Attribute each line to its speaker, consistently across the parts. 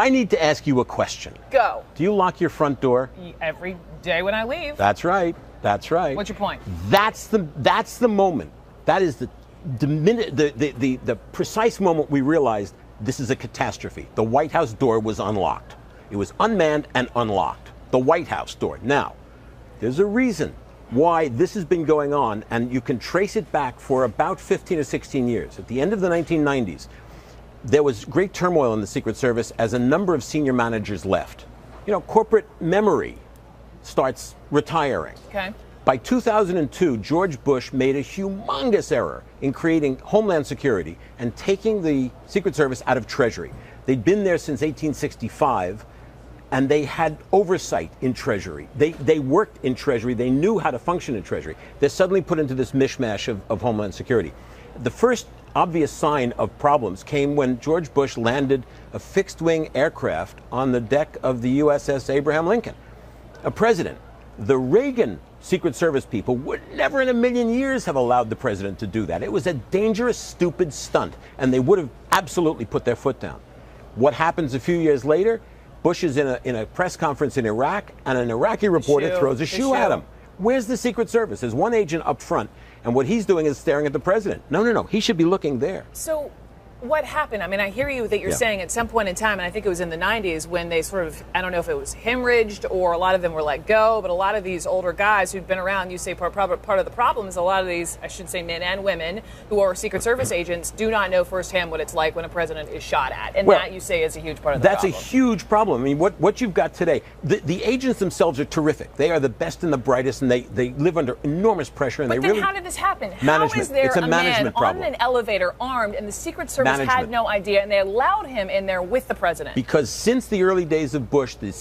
Speaker 1: I need to ask you a question.
Speaker 2: Go.
Speaker 1: Do you lock your front door?
Speaker 2: Every day when I leave.
Speaker 1: That's right. That's right.
Speaker 2: What's your point?
Speaker 1: That's the moment. That is the precise moment we realized this is a catastrophe. The White House door was unlocked. It was unmanned and unlocked. The White House door. Now, there's a reason why this has been going on, and you can trace it back for about 15 or 16 years. At the end of the 1990s, there was great turmoil in the Secret Service as a number of senior managers left. You know, corporate memory starts retiring.
Speaker 2: Okay.
Speaker 1: By 2002, George Bush made a humongous error in creating Homeland Security and taking the Secret Service out of Treasury. They'd been there since 1865, and they had oversight in Treasury. They worked in Treasury. They knew how to function in Treasury. They're suddenly put into this mishmash of Homeland Security. The first obvious sign of problems came when George Bush landed a fixed-wing aircraft on the deck of the USS Abraham Lincoln. A president. The Reagan Secret Service people would never in a million years have allowed the president to do that. It was a dangerous, stupid stunt, and they would have absolutely put their foot down. What happens a few years later? Bush is in a press conference in Iraq, and an Iraqi reporter throws a shoe at him. Where's the Secret Service? There's one agent up front, and what he's doing is staring at the president. No. He should be looking there.
Speaker 2: So what happened? I mean, I hear you that you're saying at some point in time, and I think it was in the 90s, when they sort of, I don't know if it was hemorrhaged or a lot of them were let go, but a lot of these older guys who've been around, you say part of the problem is a lot of these, I should say men and women, who are Secret Service agents do not know firsthand what it's like when a president is shot at. And that, you say, is a huge part of the problem.
Speaker 1: That's a huge problem. I mean, what you've got today, the agents themselves are terrific. They are the best and the brightest, and they live under enormous pressure. And
Speaker 2: but
Speaker 1: they
Speaker 2: then
Speaker 1: really
Speaker 2: how did this happen?
Speaker 1: Management.
Speaker 2: How is there
Speaker 1: it's a
Speaker 2: man
Speaker 1: problem.
Speaker 2: on an elevator armed, and the Secret Service had no idea, and they allowed him in there with the president?
Speaker 1: Because since the early days of Bush, the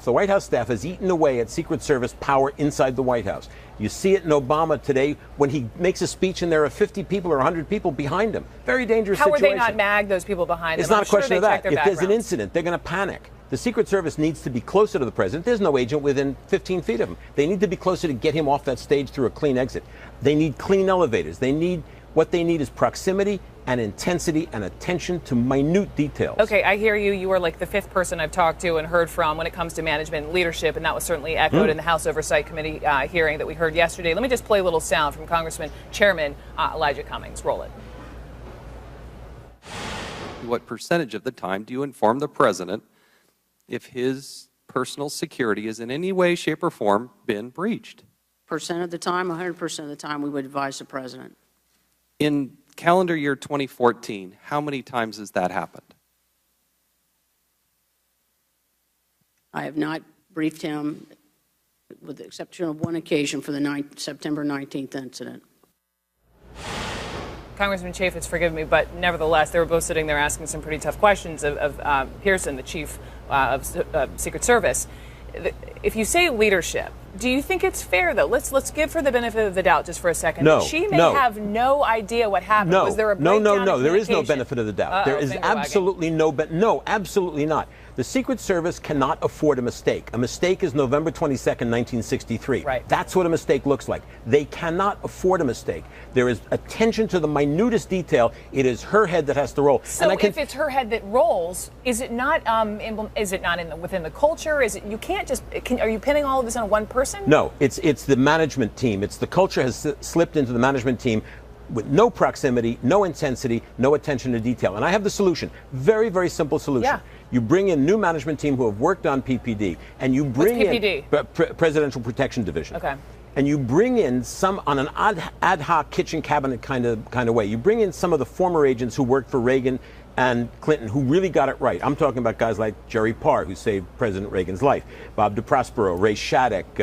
Speaker 1: White House staff has eaten away at Secret Service power inside the White House. You see it in Obama today when he makes a speech and there are 50 people or 100 people behind him. Very dangerous situation.
Speaker 2: How would they not mag those people behind them?
Speaker 1: It's not a question of that. If there's an incident, they're going to panic. The Secret Service needs to be closer to the president. There's no agent within 15 feet of him. They need to be closer to get him off that stage through a clean exit. They need clean elevators. What they need is proximity and intensity and attention to minute details.
Speaker 2: Okay, I hear you. You are like the fifth person I've talked to and heard from when it comes to management and leadership, and that was certainly echoed in the House Oversight Committee hearing that we heard yesterday. Let me just play a little sound from Chairman Elijah Cummings. Roll it.
Speaker 3: What percentage of the time do you inform the president if his personal security is in any way, shape, or form been breached?
Speaker 4: Percent of the time, 100% of the time, we would advise the president.
Speaker 3: In calendar year 2014, how many times has that happened?
Speaker 4: I have not briefed him, with the exception of one occasion, for the September 19th incident.
Speaker 2: Congressman Chaffetz, forgive me, but nevertheless, they were both sitting there asking some pretty tough questions of Pearson, the chief of Secret Service. If you say leadership, do you think it's fair, though? Let's give her the benefit of the doubt just for a second.
Speaker 1: No,
Speaker 2: she may have no idea what happened.
Speaker 1: No,
Speaker 2: was there a breakdown
Speaker 1: no. There is no benefit of the doubt. There is absolutely no, absolutely not. The Secret Service cannot afford a mistake. A mistake is November 22nd, 1963.
Speaker 2: Right.
Speaker 1: That's what a mistake looks like. They cannot afford a mistake. There is attention to the minutest detail. It is her head that has to roll.
Speaker 2: So if it's her head that rolls, is it not within the culture? Is it, you can't just, are you pinning all of this on one person?
Speaker 1: No, it's the management team. It's the culture has slipped into the management team with no proximity, no intensity, no attention to detail. And I have the solution. Very, very simple solution.
Speaker 2: Yeah.
Speaker 1: You bring in new management team who have worked on PPD, and you bring in Presidential Protection Division.
Speaker 2: Okay.
Speaker 1: And you bring in some on an ad hoc kitchen cabinet kind of way. You bring in some of the former agents who worked for Reagan and Clinton who really got it right. I'm talking about guys like Jerry Parr, who saved President Reagan's life, Bob DeProspero, Ray Shattuck,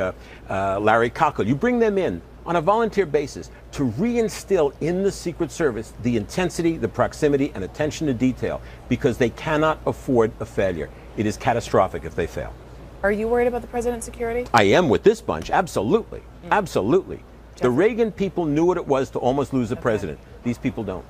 Speaker 1: Larry Cockle. You bring them in on a volunteer basis to reinstill in the Secret Service the intensity, the proximity, and attention to detail, because they cannot afford a failure. It is catastrophic if they fail.
Speaker 2: Are you worried about the president's security?
Speaker 1: I am with this bunch, absolutely. Absolutely. The Reagan people knew what it was to almost lose the president. These people don't.